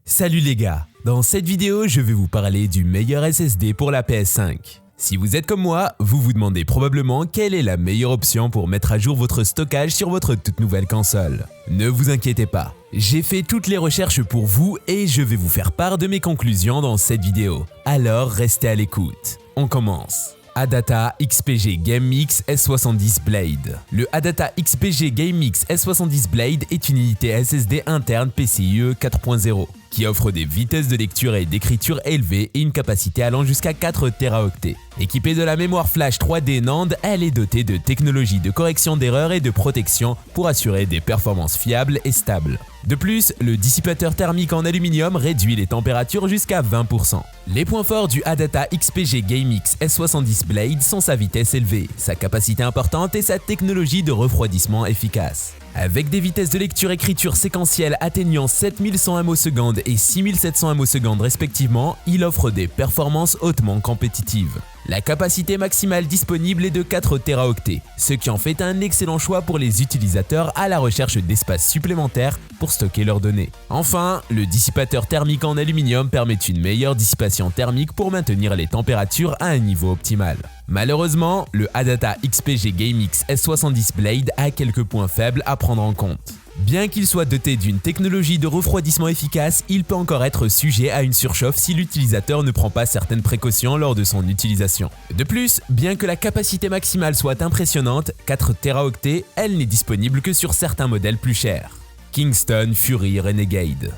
Salut les gars, dans cette vidéo je vais vous parler du meilleur SSD pour la PS5. Si vous êtes comme moi, vous vous demandez probablement quelle est la meilleure option pour mettre à jour votre stockage sur votre toute nouvelle console. Ne vous inquiétez pas, j'ai fait toutes les recherches pour vous et je vais vous faire part de mes conclusions dans cette vidéo. Alors restez à l'écoute. On commence. Adata XPG GameMix S70 Blade. Le Adata XPG GameMix S70 Blade est une unité SSD interne PCIe 4.0 qui offre des vitesses de lecture et d'écriture élevées et une capacité allant jusqu'à 4 Teraoctets. Équipée de la mémoire flash 3D NAND, elle est dotée de technologies de correction d'erreurs et de protection pour assurer des performances fiables et stables. De plus, le dissipateur thermique en aluminium réduit les températures jusqu'à 20%. Les points forts du Adata XPG GameMix S70 Blade sont sa vitesse élevée, sa capacité importante et sa technologie de refroidissement efficace. Avec des vitesses de lecture-écriture séquentielles atteignant 7100 ms et 6700 ms respectivement, il offre des performances hautement compétitives. La capacité maximale disponible est de 4 Teraoctets, ce qui en fait un excellent choix pour les utilisateurs à la recherche d'espace supplémentaire pour stocker leurs données. Enfin, le dissipateur thermique en aluminium permet une meilleure dissipation thermique pour maintenir les températures à un niveau optimal. Malheureusement, le Adata XPG GameMix S70 Blade a quelques points faibles à prendre en compte. Bien qu'il soit doté d'une technologie de refroidissement efficace, il peut encore être sujet à une surchauffe si l'utilisateur ne prend pas certaines précautions lors de son utilisation. De plus, bien que la capacité maximale soit impressionnante, 4 Teraoctets, elle n'est disponible que sur certains modèles plus chers. Kingston Fury Renegade.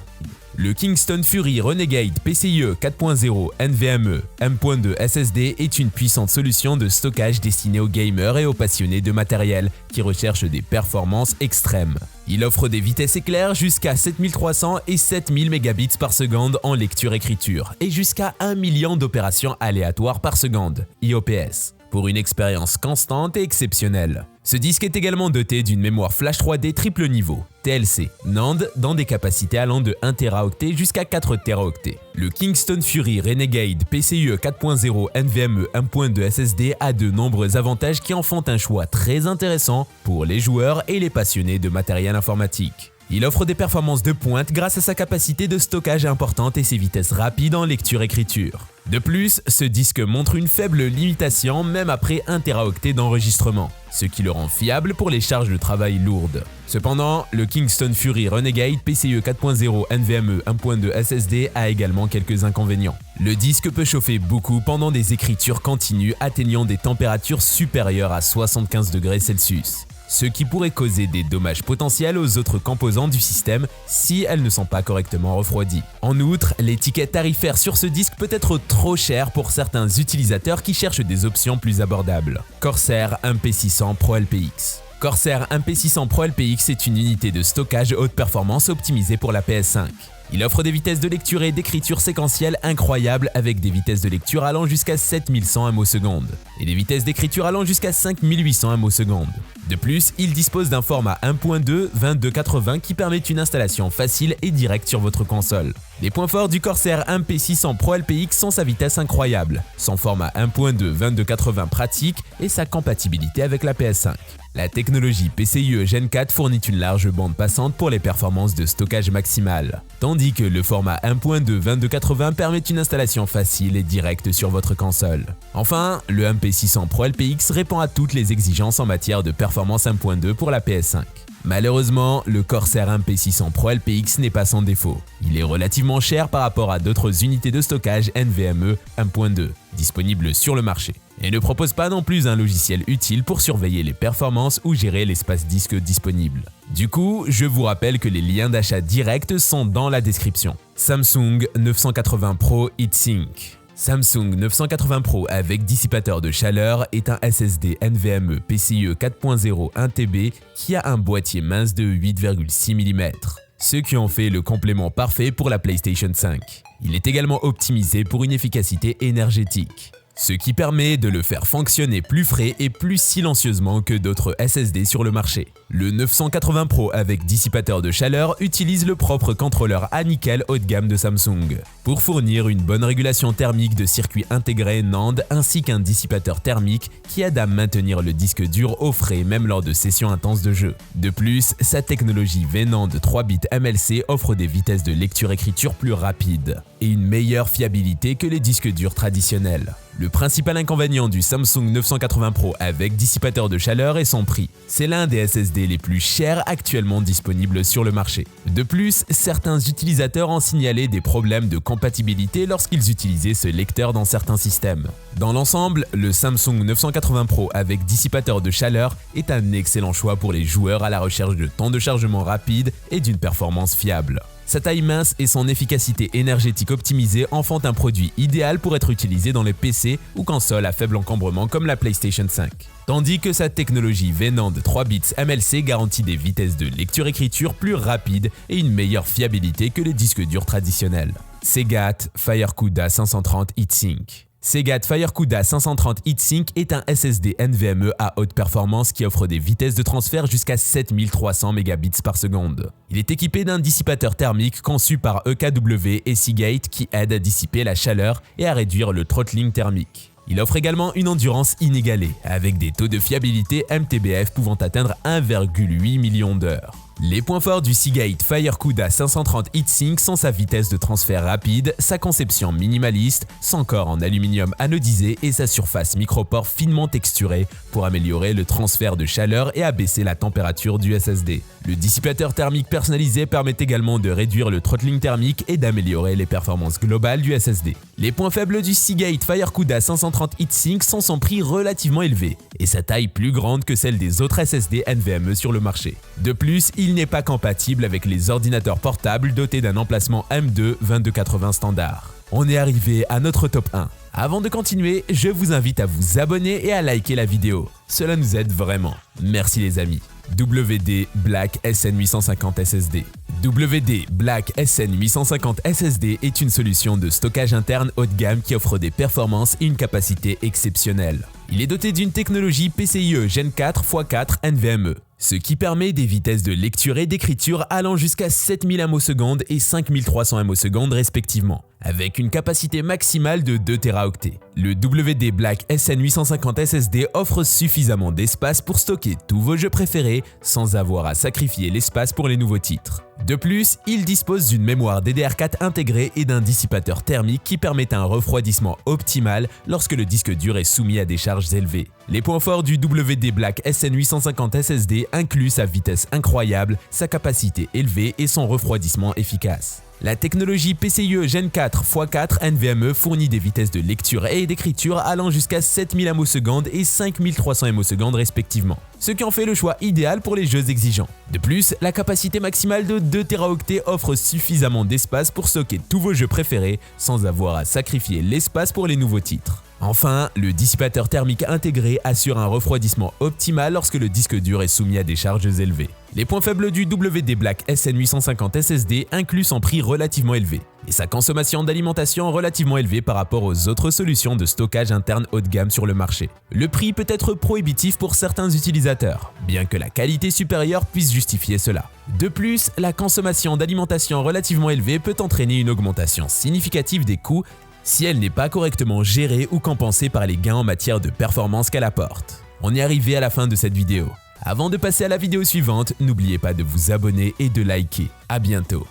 Le Kingston Fury Renegade PCIe 4.0 NVMe M.2 SSD est une puissante solution de stockage destinée aux gamers et aux passionnés de matériel qui recherchent des performances extrêmes. Il offre des vitesses éclair jusqu'à 7300 et 7000 Mbps par seconde en lecture-écriture et jusqu'à 1 million d'opérations aléatoires par seconde, IOPS, pour une expérience constante et exceptionnelle. Ce disque est également doté d'une mémoire flash 3D triple niveau, TLC, NAND dans des capacités allant de 1 Teraoctet jusqu'à 4 Teraoctets. Le Kingston Fury Renegade PCIe 4.0 NVMe 1.2 SSD a de nombreux avantages qui en font un choix très intéressant pour les joueurs et les passionnés de matériel informatique. Il offre des performances de pointe grâce à sa capacité de stockage importante et ses vitesses rapides en lecture-écriture. De plus, ce disque montre une faible limitation même après 1 Teraoctet d'enregistrement, ce qui le rend fiable pour les charges de travail lourdes. Cependant, le Kingston Fury Renegade PCIe 4.0 NVMe 1.2 SSD a également quelques inconvénients. Le disque peut chauffer beaucoup pendant des écritures continues atteignant des températures supérieures à 75 degrés Celsius. Ce qui pourrait causer des dommages potentiels aux autres composants du système si elles ne sont pas correctement refroidies. En outre, l'étiquette tarifaire sur ce disque peut être trop chère pour certains utilisateurs qui cherchent des options plus abordables. Corsair MP600 Pro LPX. Corsair MP600 Pro LPX est une unité de stockage haute performance optimisée pour la PS5. Il offre des vitesses de lecture et d'écriture séquentielles incroyables avec des vitesses de lecture allant jusqu'à 7100 ms et des vitesses d'écriture allant jusqu'à 5800 ms. De plus, il dispose d'un format 1.2 2280 qui permet une installation facile et directe sur votre console. Les points forts du Corsair MP600 Pro LPX sont sa vitesse incroyable, son format 1.2 2280 pratique et sa compatibilité avec la PS5. La technologie PCIe Gen 4 fournit une large bande passante pour les performances de stockage maximales, tandis que le format 1.2 2280 permet une installation facile et directe sur votre console. Enfin, le MP600 Pro LPX répond à toutes les exigences en matière de performance 1.2 pour la PS5. Malheureusement, le Corsair MP600 Pro LPX n'est pas sans défaut. Il est relativement cher par rapport à d'autres unités de stockage NVMe 1.2 disponibles sur le marché et ne propose pas non plus un logiciel utile pour surveiller les performances ou gérer l'espace disque disponible. Du coup, je vous rappelle que les liens d'achat directs sont dans la description. Samsung 980 Pro Heatsink. Samsung 980 Pro avec dissipateur de chaleur est un SSD NVMe PCIe 4.0 1TB qui a un boîtier mince de 8,6 mm, ce qui en fait le complément parfait pour la PlayStation 5. Il est également optimisé pour une efficacité énergétique. ce qui permet de le faire fonctionner plus frais et plus silencieusement que d'autres SSD sur le marché. Le 980 Pro avec dissipateur de chaleur utilise le propre contrôleur à nickel haut de gamme de Samsung pour fournir une bonne régulation thermique de circuit intégré NAND ainsi qu'un dissipateur thermique qui aide à maintenir le disque dur au frais même lors de sessions intenses de jeu. De plus, sa technologie VNAND 3 bits MLC offre des vitesses de lecture-écriture plus rapides et une meilleure fiabilité que les disques durs traditionnels. Le principal inconvénient du Samsung 980 Pro avec dissipateur de chaleur est son prix. C'est l'un des SSD les plus chers actuellement disponibles sur le marché. De plus, certains utilisateurs ont signalé des problèmes de compatibilité lorsqu'ils utilisaient ce lecteur dans certains systèmes. Dans l'ensemble, le Samsung 980 Pro avec dissipateur de chaleur est un excellent choix pour les joueurs à la recherche de temps de chargement rapide et d'une performance fiable. Sa taille mince et son efficacité énergétique optimisée en font un produit idéal pour être utilisé dans les PC ou consoles à faible encombrement comme la PlayStation 5. Tandis que sa technologie VNAND 3 bits MLC garantit des vitesses de lecture-écriture plus rapides et une meilleure fiabilité que les disques durs traditionnels. Seagate FireCuda 530 Heatsink. Seagate FireCuda 530 Heatsink est un SSD NVMe à haute performance qui offre des vitesses de transfert jusqu'à 7300 Mbps par seconde. Il est équipé d'un dissipateur thermique conçu par EKW et Seagate qui aide à dissiper la chaleur et à réduire le throttling thermique. Il offre également une endurance inégalée, avec des taux de fiabilité MTBF pouvant atteindre 1,8 million d'heures. Les points forts du Seagate FireCuda 530 Heatsink sont sa vitesse de transfert rapide, sa conception minimaliste, son corps en aluminium anodisé et sa surface micropore finement texturée pour améliorer le transfert de chaleur et abaisser la température du SSD. Le dissipateur thermique personnalisé permet également de réduire le throttling thermique et d'améliorer les performances globales du SSD. Les points faibles du Seagate FireCuda 530 Heatsink sont son prix relativement élevé et sa taille plus grande que celle des autres SSD NVMe sur le marché. De plus, il n'est pas compatible avec les ordinateurs portables dotés d'un emplacement M2 2280 standard. On est arrivé à notre top 1. Avant de continuer, je vous invite à vous abonner et à liker la vidéo. Cela nous aide vraiment. Merci les amis. WD Black SN850 SSD. WD Black SN850 SSD est une solution de stockage interne haut de gamme qui offre des performances et une capacité exceptionnelle. Il est doté d'une technologie PCIe Gen 4 x4 NVMe, ce qui permet des vitesses de lecture et d'écriture allant jusqu'à 7000 ms et 5300 ms respectivement, avec une capacité maximale de 2 Teraoctets. Le WD Black SN850 SSD offre suffisamment d'espace pour stocker tous vos jeux préférés sans avoir à sacrifier l'espace pour les nouveaux titres. De plus, il dispose d'une mémoire DDR4 intégrée et d'un dissipateur thermique qui permet un refroidissement optimal lorsque le disque dur est soumis à des charges élevées. Les points forts du WD Black SN850 SSD incluent sa vitesse incroyable, sa capacité élevée et son refroidissement efficace. La technologie PCIe Gen 4 x4 NVMe fournit des vitesses de lecture et d'écriture allant jusqu'à 7000 ms et 5300 ms respectivement, ce qui en fait le choix idéal pour les jeux exigeants. De plus, la capacité maximale de 2 Teraoctets offre suffisamment d'espace pour stocker tous vos jeux préférés sans avoir à sacrifier l'espace pour les nouveaux titres. Enfin, le dissipateur thermique intégré assure un refroidissement optimal lorsque le disque dur est soumis à des charges élevées. Les points faibles du WD Black SN850 SSD incluent son prix relativement élevé et sa consommation d'alimentation relativement élevée par rapport aux autres solutions de stockage interne haut de gamme sur le marché. Le prix peut être prohibitif pour certains utilisateurs, bien que la qualité supérieure puisse justifier cela. De plus, la consommation d'alimentation relativement élevée peut entraîner une augmentation significative des coûts si elle n'est pas correctement gérée ou compensée par les gains en matière de performance qu'elle apporte. On est arrivé à la fin de cette vidéo. Avant de passer à la vidéo suivante, n'oubliez pas de vous abonner et de liker. À bientôt.